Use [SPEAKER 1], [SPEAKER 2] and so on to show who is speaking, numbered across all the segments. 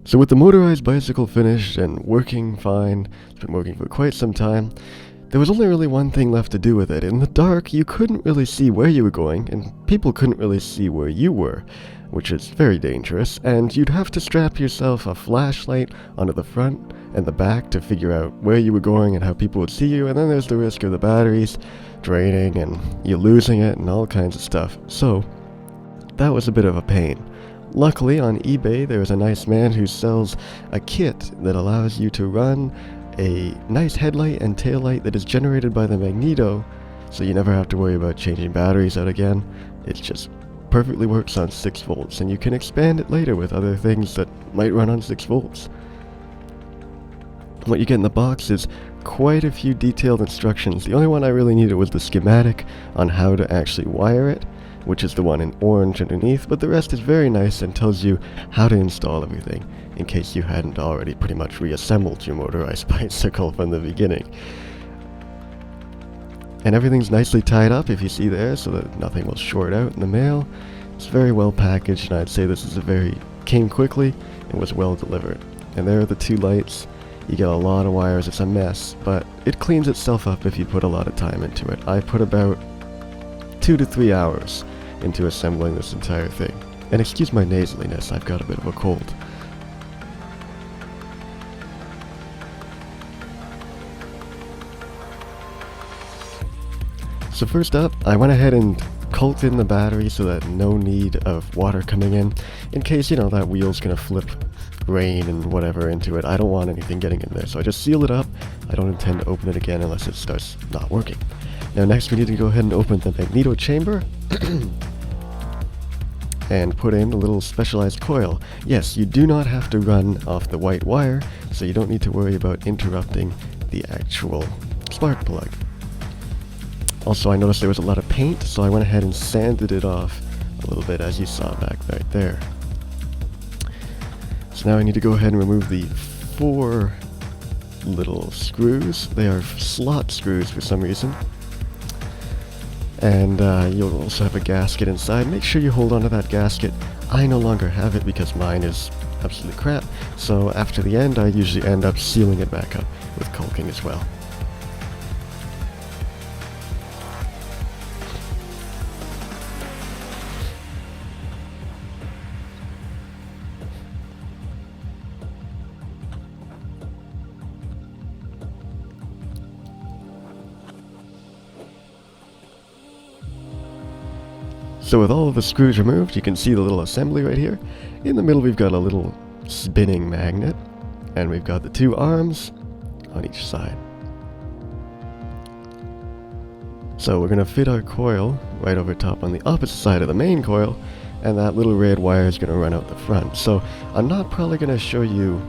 [SPEAKER 1] So with the motorized bicycle finished and working fine, it's been working for quite some time, there was only really one thing left to do with it. In the dark, you couldn't really see where you were going, and people couldn't really see where you were, which is very dangerous, and you'd have to strap yourself a flashlight onto the front and the back to figure out where you were going and how people would see you, and then there's the risk of the batteries draining and you losing it and all kinds of stuff. So, that was a bit of a pain. Luckily, on eBay, there is a nice man who sells a kit that allows you to run a nice headlight and taillight that is generated by the magneto, so you never have to worry about changing batteries out again. It just perfectly works on 6 volts, and you can expand it later with other things that might run on 6 volts. What you get in the box is quite a few detailed instructions. The only one I really needed was the schematic on how to actually wire it, which is the one in orange underneath, but the rest is very nice and tells you how to install everything, in case you hadn't already pretty much reassembled your motorized bicycle from the beginning. And everything's nicely tied up, if you see there, so that nothing will short out in the mail. It's very well packaged, and I'd say this is came quickly and was well delivered. And there are the 2 lights. You get a lot of wires, it's a mess, but it cleans itself up if you put a lot of time into it. I put about 2 to 3 hours into assembling this entire thing. And excuse my nasaliness, I've got a bit of a cold. So first up, I went ahead and caulked in the battery so that no need of water coming in case, that wheel's gonna flip rain and whatever into it. I don't want anything getting in there, so I just sealed it up. I don't intend to open it again unless it starts not working. Now next we need to go ahead and open the magneto chamber and put in a little specialized coil. Yes, you do not have to run off the white wire, so you don't need to worry about interrupting the actual spark plug. Also, I noticed there was a lot of paint, so I went ahead and sanded it off a little bit, as you saw back right there. So now I need to go ahead and remove the 4 little screws. They are slot screws for some reason. And you'll also have a gasket inside. Make sure you hold onto that gasket. I no longer have it because mine is absolutely crap. So after the end, I usually end up sealing it back up with caulking as well. So with all of the screws removed, you can see the little assembly right here. In the middle we've got a little spinning magnet, and we've got the 2 arms on each side. So we're going to fit our coil right over top on the opposite side of the main coil, and that little red wire is going to run out the front. So I'm not probably going to show you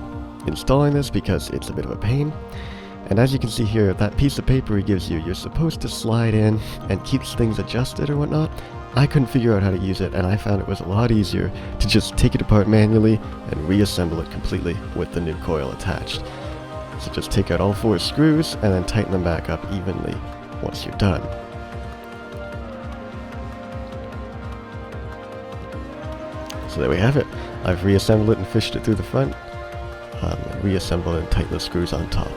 [SPEAKER 1] installing this because it's a bit of a pain. And as you can see here, that piece of paper he gives you, you're supposed to slide in and keeps things adjusted or whatnot. I couldn't figure out how to use it, and I found it was a lot easier to just take it apart manually and reassemble it completely with the new coil attached. So just take out all 4 screws and then tighten them back up evenly once you're done. So there we have it. I've reassembled it and fished it through the front, and reassembled and tightened the screws on top.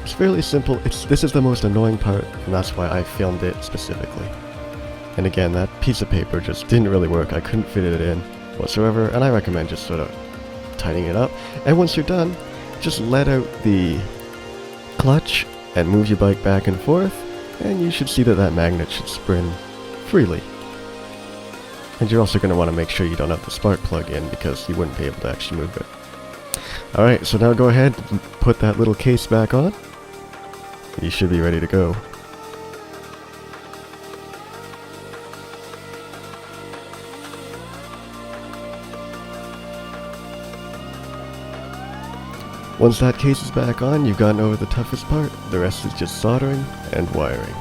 [SPEAKER 1] It's fairly simple. This is the most annoying part, and that's why I filmed it specifically. And again, that piece of paper just didn't really work. I couldn't fit it in whatsoever, and I recommend just sort of tightening it up. And once you're done, just let out the clutch and move your bike back and forth, and you should see that that magnet should spin freely. And you're also going to want to make sure you don't have the spark plug in, because you wouldn't be able to actually move it. Alright, so now go ahead and put that little case back on. You should be ready to go. Once that case is back on, you've gotten over the toughest part. The rest is just soldering and wiring.